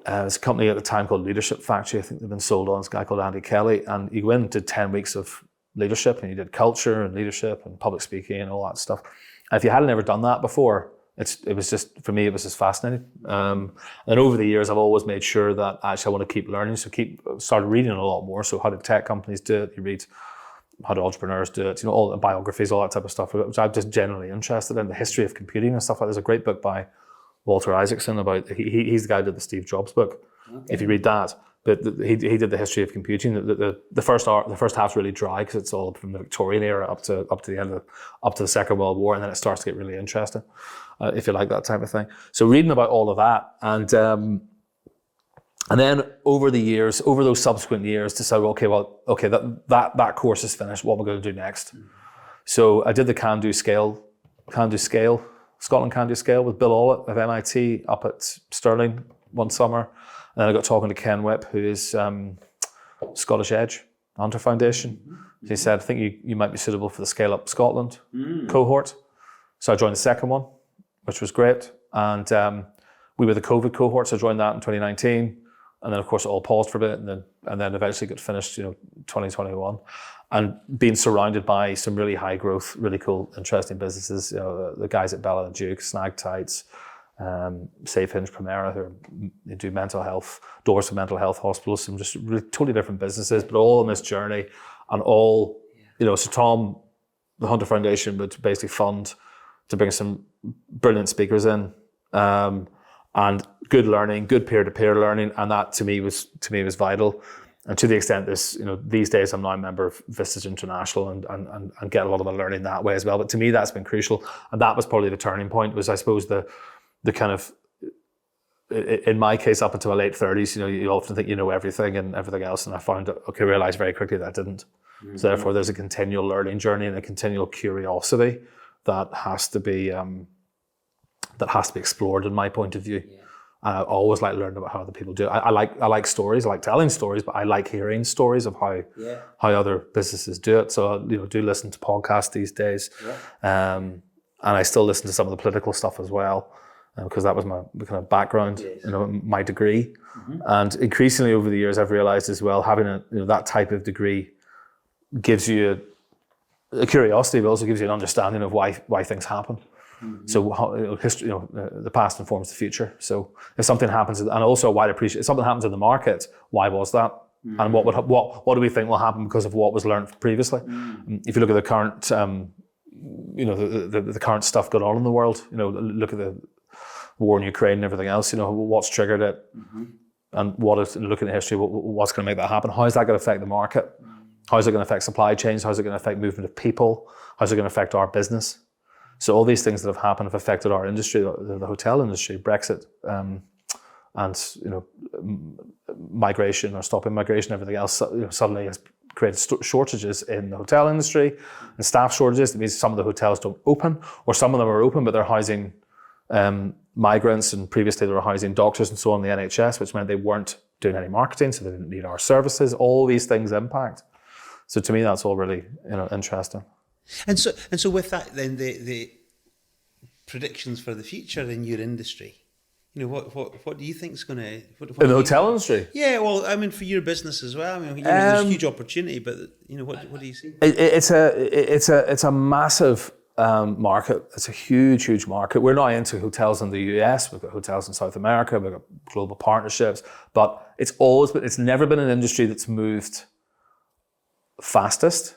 there's a company at the time called Leadership Factory. I think they've been sold on. This guy called Andy Kelly, and he went and did 10 weeks of leadership, and he did culture and leadership and public speaking and all that stuff. And if you hadn't ever done that before, it was just fascinating. And over the years, I've always made sure that actually I want to keep learning. So started reading a lot more. So how do tech companies do it? You read how do entrepreneurs do it? All the biographies, all that type of stuff, which I'm just generally interested in. The history of computing and stuff like that. There's a great book by Walter Isaacson about, he's the guy who did the Steve Jobs book. Okay. If you read that, but he did the history of computing. The first half's really dry because it's all from the Victorian era up to the end up to the Second World War, and then it starts to get really interesting if you like that type of thing. So reading about all of that, and then over those subsequent years, decided, that course is finished. What am I going to do next? Mm-hmm. So I did the Can Do Scale, Scotland Can Do Scale with Bill Ollett of MIT up at Stirling one summer. And then I got talking to Ken Whip, who is Scottish Edge, Hunter Foundation. Mm-hmm. He said, I think you might be suitable for the Scale Up Scotland cohort. So I joined the second one, which was great. And we were the COVID cohort, so I joined that in 2019. And then, of course, it all paused for a bit, and then eventually got finished, 2021. And being surrounded by some really high growth, really cool, interesting businesses, the guys at Bella and Duke, Snag Tights, Safe Hinge, Primera, who do mental health, doors to mental health hospitals, some just really totally different businesses, but all on this journey, and all, so Tom, the Hunter Foundation would basically fund to bring some brilliant speakers in, and good learning, good peer-to-peer learning, and that to me was vital. And to the extent this, these days I'm now a member of Vistage International and get a lot of the learning that way as well. But to me, that's been crucial. And that was probably the turning point, was I suppose the kind of, in my case, up until my late 30s, you often think you know everything and everything else. And I realized very quickly that I didn't. Mm-hmm. So therefore there's a continual learning journey and a continual curiosity that has to be explored in my point of view. Yeah. And I always like learning about how other people do it. I like stories. I like telling stories, but I like hearing stories of how other businesses do it. So do listen to podcasts these days, and I still listen to some of the political stuff as well, because that was my kind of background, my degree. Mm-hmm. And increasingly over the years, I've realized as well, having that type of degree gives you a curiosity, but also gives you an understanding of why things happen. Mm-hmm. So history, the past informs the future. So if something happens, and also a wide appreciation, if something happens in the market, why was that? Mm-hmm. And what do we think will happen because of what was learned previously? Mm-hmm. If you look at the current, the current stuff going on in the world, look at the war in Ukraine and everything else. What's triggered it, mm-hmm. and looking at history, what's going to make that happen? How is that going to affect the market? How is it going to affect supply chains? How is it going to affect movement of people? How is it going to affect our business? So all these things that have happened have affected our industry, the hotel industry, Brexit, and migration or stopping migration, everything else. Suddenly has created shortages in the hotel industry and staff shortages. That means some of the hotels don't open, or some of them are open but they're housing migrants, and previously they were housing doctors and so on in the NHS, which meant they weren't doing any marketing, so they didn't need our services. All these things impact. So to me, that's all really interesting. And so with that, then the predictions for the future in your industry, what do you think is going to in the hotel industry? Yeah, well, I mean, for your business as well. I mean, there's huge opportunity, but what do you see? It's a massive market. It's a huge market. We're now into hotels in the US. We've got hotels in South America. We've got global partnerships, but it's never been an industry that's moved fastest.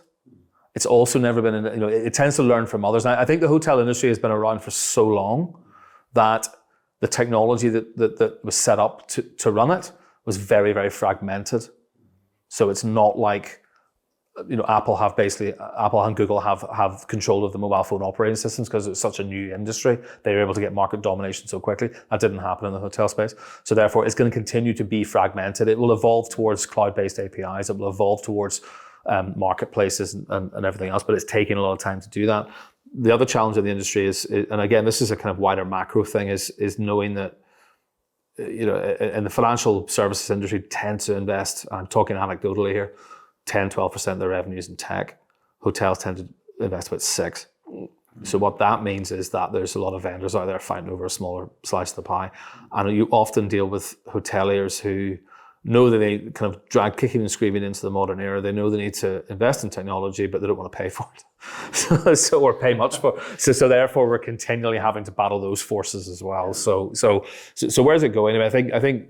It's also never been, it tends to learn from others. And I think the hotel industry has been around for so long that the technology that was set up to run it was very, very fragmented. So it's not like, Apple and Google have control of the mobile phone operating systems because it's such a new industry. They were able to get market domination so quickly. That didn't happen in the hotel space. So therefore, it's going to continue to be fragmented. It will evolve towards cloud-based APIs. It will evolve towards marketplaces and everything else, but it's taking a lot of time to do that. The other challenge in the industry is, and again, this is a kind of wider macro thing, is knowing that, in the financial services industry tend to invest, I'm talking anecdotally here, 10-12% of their revenues in tech. Hotels tend to invest about 6%. So what that means is that there's a lot of vendors out there fighting over a smaller slice of the pie. And you often deal with hoteliers who know that they kind of drag kicking and screaming into the modern era. They know they need to invest in technology, but they don't want to pay for it. or pay much for it. So therefore, we're continually having to battle those forces as well. So where's it going? I think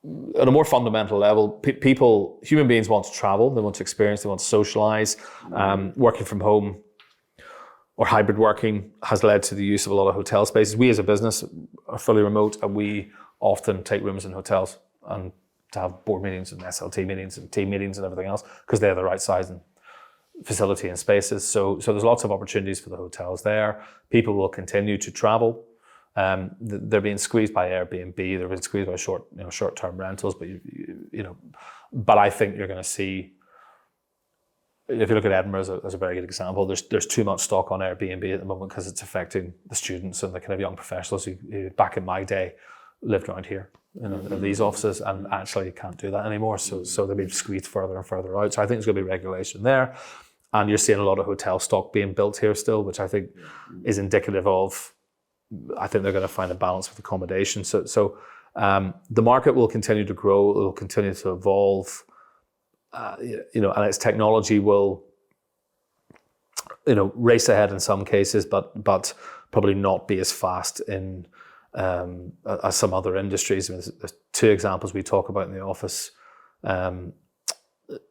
on a more fundamental level, human beings want to travel. They want to experience. They want to socialize. Working from home or hybrid working has led to the use of a lot of hotel spaces. We as a business are fully remote, and we often take rooms in hotels and to have board meetings and SLT meetings and team meetings and everything else, because they're the right size and facility and spaces. So there's lots of opportunities for the hotels there. People will continue to travel. They're being squeezed by Airbnb. They're being squeezed by short-term rentals. But I think you're going to see, if you look at Edinburgh as a very good example, there's too much stock on Airbnb at the moment because it's affecting the students and the kind of young professionals who back in my day lived around here in these offices, and actually can't do that anymore. So they're being squeezed further and further out. So I think there's going to be regulation there. And you're seeing a lot of hotel stock being built here still, which I think is indicative of, I think they're going to find a balance with accommodation. So the market will continue to grow. It will continue to evolve. And its technology will, race ahead in some cases, but probably not be as fast in as some other industries. I mean, there's two examples we talk about in the office.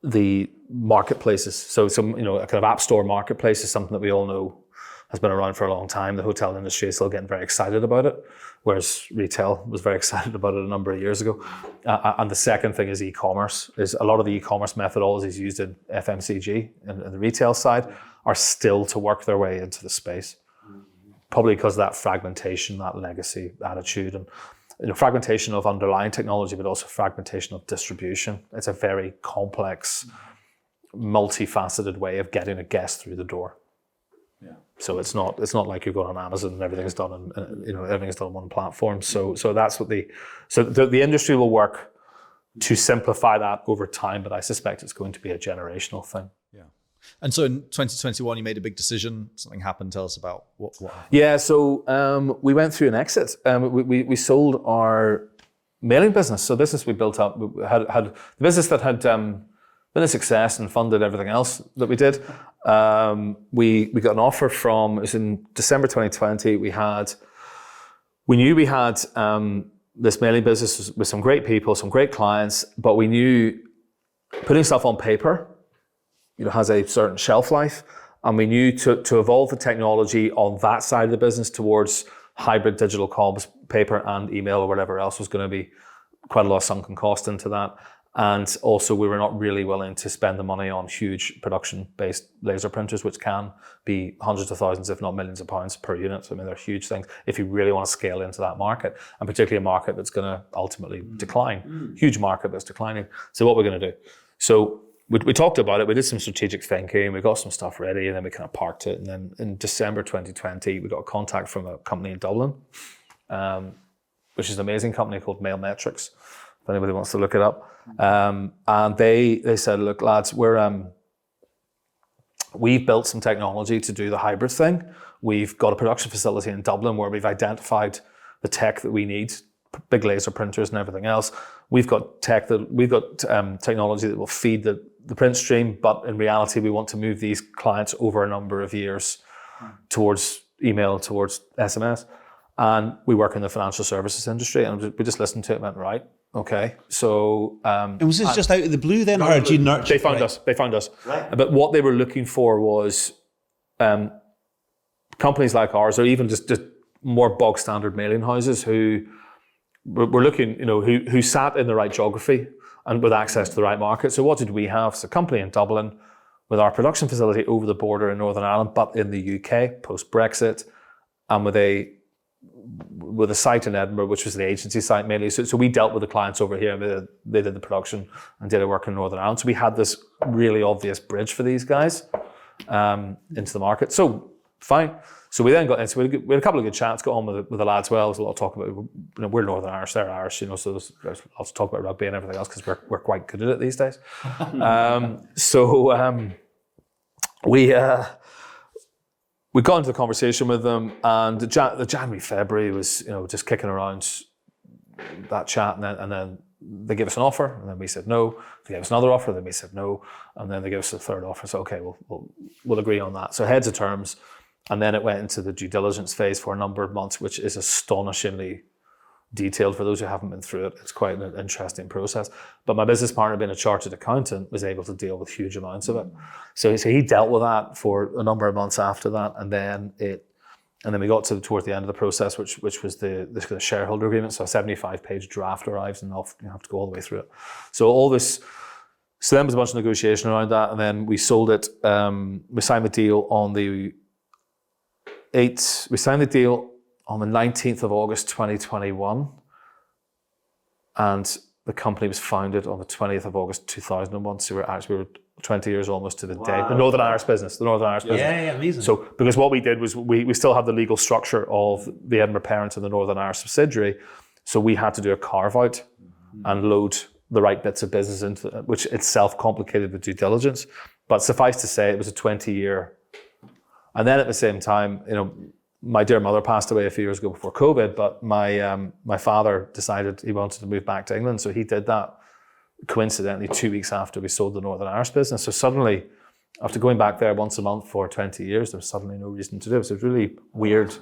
The marketplaces. So some, a kind of app store marketplace is something that we all know has been around for a long time. The hotel industry is still getting very excited about it, whereas retail was very excited about it a number of years ago. And the second thing is e-commerce. Is a lot of the e-commerce methodologies used in FMCG and the retail side are still to work their way into the space. Probably because of that fragmentation, that legacy attitude, and fragmentation of underlying technology, but also fragmentation of distribution. It's a very complex, multifaceted way of getting a guest through the door. Yeah. So it's not like you're going on Amazon and everything's done and everything's done on one platform. So that's what the industry will work to simplify that over time, but I suspect it's going to be a generational thing. Yeah. And so in 2021, you made a big decision. Something happened. Tell us about what happened. Yeah, so we went through an exit. We sold our mailing business. So this is we built up. We had the business that had been a success and funded everything else that we did. We got an offer from, it was in December 2020. We knew we had this mailing business with some great people, some great clients, but we knew putting stuff on paper has a certain shelf life, and we knew to evolve the technology on that side of the business towards hybrid digital comms, paper and email or whatever else was going to be quite a lot of sunken cost into that. And also we were not really willing to spend the money on huge production-based laser printers, which can be hundreds of thousands, if not millions of pounds per unit. So, I mean, they're huge things if you really want to scale into that market, and particularly a market that's going to ultimately decline. Huge market that's declining. So what we're going to do? So we talked about it, we did some strategic thinking, we got some stuff ready, and then we kind of parked it. And then in December 2020, we got a contact from a company in Dublin, which is an amazing company called Mailmetrics, if anybody wants to look it up. And they said, look, lads, we've built some technology to do the hybrid thing. We've got a production facility in Dublin where we've identified the tech that we need, big laser printers and everything else. We've got technology that will feed the print stream, but in reality, we want to move these clients over a number of years towards email, towards SMS. And we work in the financial services industry, and we just listened to it and went, right, okay. So and was this just out of the blue then, or did you nurture? They found us. Right. But what they were looking for was companies like ours, or even just more bog standard mailing houses who were looking, who sat in the right geography and with access to the right market. So what did we have? So a company in Dublin with our production facility over the border in Northern Ireland, but in the UK post-Brexit, and with a site in Edinburgh, which was the agency site mainly. So we dealt with the clients over here. They did the production and did a work in Northern Ireland. So we had this really obvious bridge for these guys into the market. So fine. So we then got in. So we had a couple of good chats, got on with the lads well. There's a lot of talk about, we're Northern Irish, they're Irish, so there's lots of talk about rugby and everything else because we're quite good at it these days. We got into the conversation with them, and the January, February was, just kicking around that chat, and then they gave us an offer, and then we said no. They gave us another offer, then we said no, and then they gave us a third offer. So okay, we'll agree on that. So heads of terms, and then it went into the due diligence phase for a number of months, which is astonishingly detailed for those who haven't been through it. It's quite an interesting process. But my business partner, being a chartered accountant, was able to deal with huge amounts of it. So he dealt with that for a number of months after that, and then we got towards the end of the process, which was the shareholder agreement. So a 75-page draft arrives, and you have to go all the way through it. So all this. So then was a bunch of negotiation around that, and then we sold it. We signed the deal on the 19th of August 2021, and the company was founded on the 20th of August 2001. So we were 20 years almost to the day. The Northern Irish business. Yeah, amazing. So because what we did was we still have the legal structure of the Edinburgh parent and the Northern Irish subsidiary, so we had to do a carve out and load the right bits of business into it, which itself complicated the due diligence. But suffice to say, it was a 20-year. And then at the same time, my dear mother passed away a few years ago before COVID, but my father decided he wanted to move back to England. So he did that coincidentally 2 weeks after we sold the Northern Irish business. So suddenly After going back there once a month for 20 years, there was suddenly no reason to do it. So it was really weird.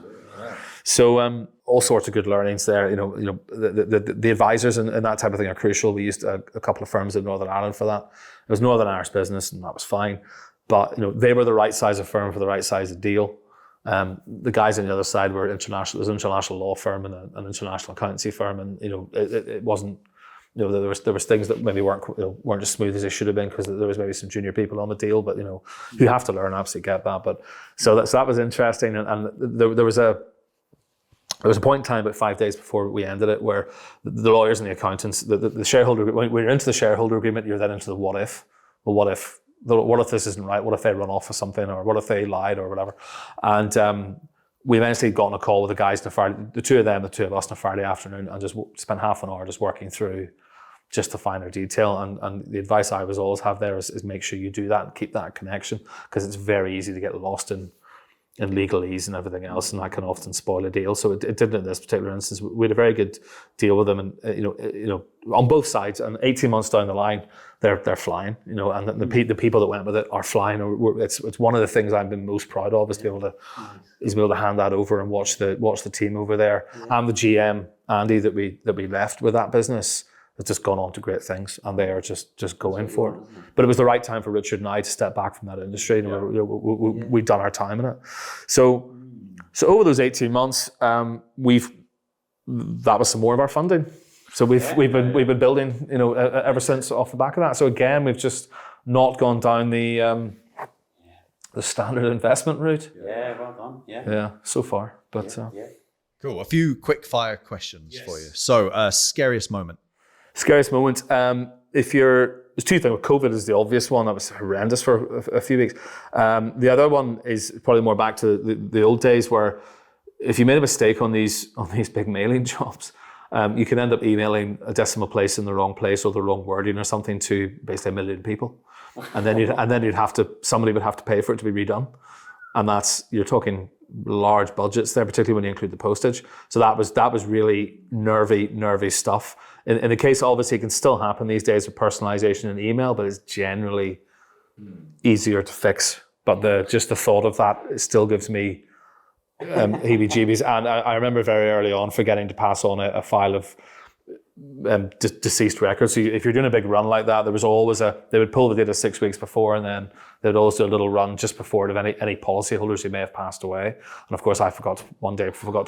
So all sorts of good learnings there. The advisors and that type of thing are crucial. We used a couple of firms in Northern Ireland for that. It was Northern Irish business, and that was fine. But they were the right size of firm for the right size of deal. The guys on the other side were international. It was an international law firm and an international accountancy firm, and it wasn't. There was things that maybe weren't as smooth as they should have been because there was maybe some junior people on the deal, but who have to learn, absolutely get that. But so that was interesting, and there was a point in time about 5 days before we ended it where the lawyers and the accountants, the shareholder, when you're into the shareholder agreement, you're then into the what if. Well, what if this isn't right? What if they run off with something, or what if they lied, or whatever? And we eventually got on a call with the guys on Friday, the two of us on a Friday afternoon, and just spent half an hour just working through just the finer detail. And the advice I always have there is make sure you do that and keep that connection, because it's very easy to get lost in legalese and everything else, and that can often spoil a deal. So it didn't in this particular instance. We had a very good deal with them, and on both sides. And 18 months down the line, they're flying. And the people that went with it are flying. It's one of the things I've been most proud of is to be able to hand that over and watch the team over there, and the GM Andy that we left with that business has just gone on to great things, and they are just going for it. But it was the right time for Richard and I to step back from that industry, and we've done our time in it. So over those 18 months, that was some more of our funding. So we've been building, ever since off the back of that. So again, we've just not gone down the standard investment route. Yeah, well done. Yeah, so far. But cool. A few quick fire questions for you. So, scariest moment. Scariest moment. There's two things. COVID is the obvious one. That was horrendous for a few weeks. The other one is probably more back to the old days, where if you made a mistake on these big mailing jobs, you can end up emailing a decimal place in the wrong place or the wrong wording or something to basically 1 million people, and then somebody would have to pay for it to be redone, and you're talking large budgets there, particularly when you include the postage. So that was really nervy stuff. In the case, obviously, it can still happen these days with personalization and email, but it's generally easier to fix. But just the thought of that, it still gives me heebie-jeebies. And I remember very early on forgetting to pass on a file of deceased records. So if you're doing a big run like that, there was always they would pull the data 6 weeks before, and then they'd always do a little run just before it of any policyholders who may have passed away. And of course, I forgot to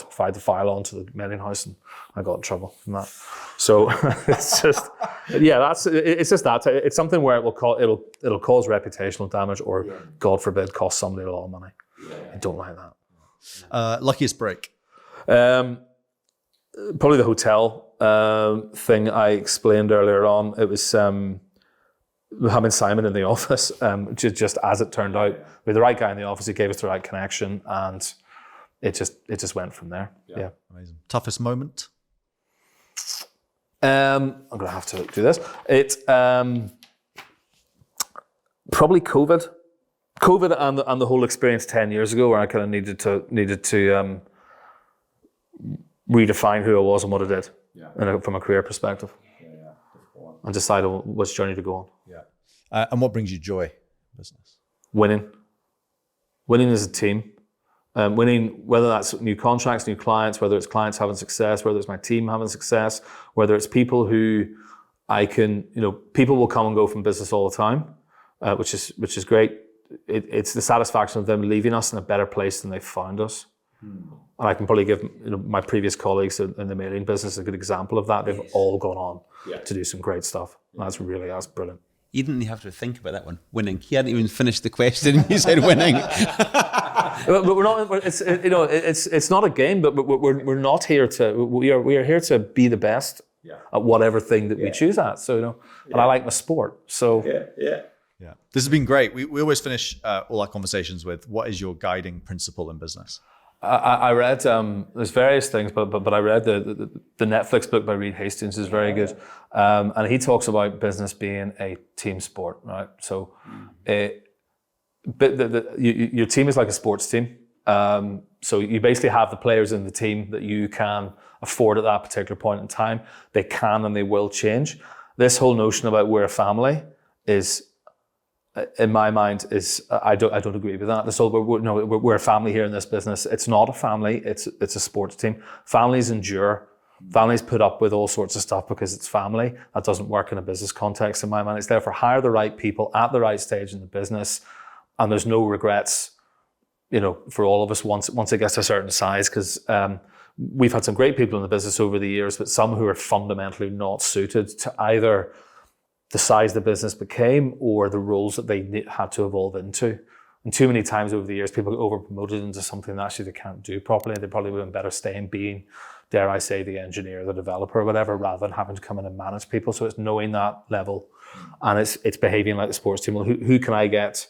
provide the file onto the mailing house, and I got in trouble from that. So it's just, it's just that. It's something where it'll cause reputational damage, or God forbid, cost somebody a lot of money. I don't like that. Luckiest break. Probably the hotel thing I explained earlier on. It was having Simon in the office, just as it turned out. We had the right guy in the office, he gave us the right connection, and it just went from there. Yeah. Amazing. Toughest moment? I'm going to have to do this. It's probably COVID and the whole experience 10 years ago, where I kind of needed to redefine who I was and what I did from a career perspective, and decide on which journey to go on. And what brings you joy in business? Winning as a team. Winning, whether that's new contracts, new clients, whether it's clients having success, whether it's my team having success, whether it's people who people will come and go from business all the time, which is great. It's the satisfaction of them leaving us in a better place than they found us. And I can probably give my previous colleagues in the mailing business a good example of that. They've all gone on to do some great stuff. That's brilliant. You didn't have to think about that one. Winning. He hadn't even finished the question. You said winning. But we're not. It's not a game. But we're not here to. We are here to be the best at whatever thing that we choose at. So and I like my sport. So yeah. This has been great. We always finish all our conversations with, what is your guiding principle in business? I read, there's various things, but I read the Netflix book by Reed Hastings is very good. And he talks about business being a team sport, right? So your team is like a sports team. So you basically have the players in the team that you can afford at that particular point in time. They can and they will change. This whole notion about we're a family is in my mind, is I don't agree with that. So we're a family here in this business. It's not a family. It's a sports team. Families endure. Families put up with all sorts of stuff because it's family. That doesn't work in a business context in my mind. It's therefore hire the right people at the right stage in the business, and there's no regrets, for all of us once it gets to a certain size, because we've had some great people in the business over the years, but some who are fundamentally not suited to either the size the business became or the roles that they had to evolve into. And too many times over the years, people get over-promoted into something that actually they can't do properly. They probably would have been better staying being, dare I say, the engineer, the developer, whatever, rather than having to come in and manage people. So it's knowing that level, and it's behaving like the sports team. Well, who can I get,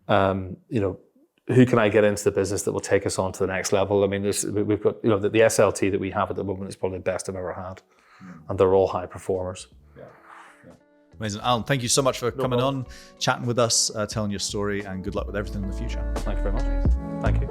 who can I get into the business that will take us on to the next level? I mean, we've got, the SLT that we have at the moment is probably the best I've ever had, and they're all high performers. Amazing. Allan, thank you so much for coming on, chatting with us, telling your story, and good luck with everything in the future. Thank you very much. Thank you.